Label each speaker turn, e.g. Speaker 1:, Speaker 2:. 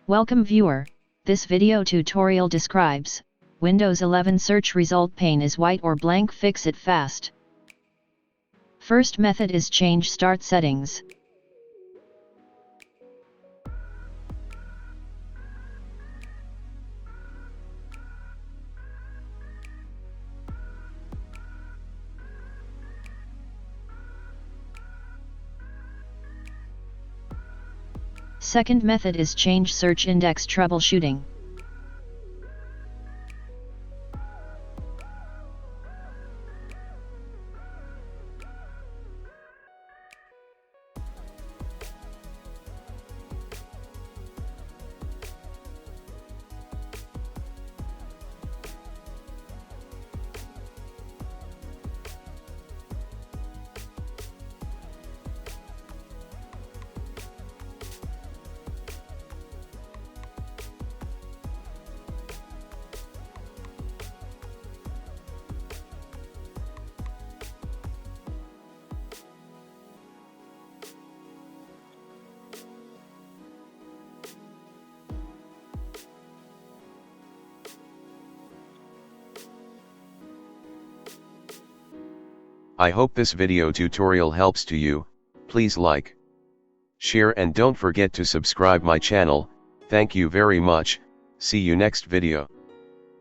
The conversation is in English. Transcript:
Speaker 1: Welcome viewer, this video tutorial describes, Windows 11 search result pane is white or blank, fix it fast. First method is change start settings. Second method is change search index troubleshooting.
Speaker 2: I hope this video tutorial helps to you. Please like, share and don't forget to subscribe my channel. Thank you very much. See you next video.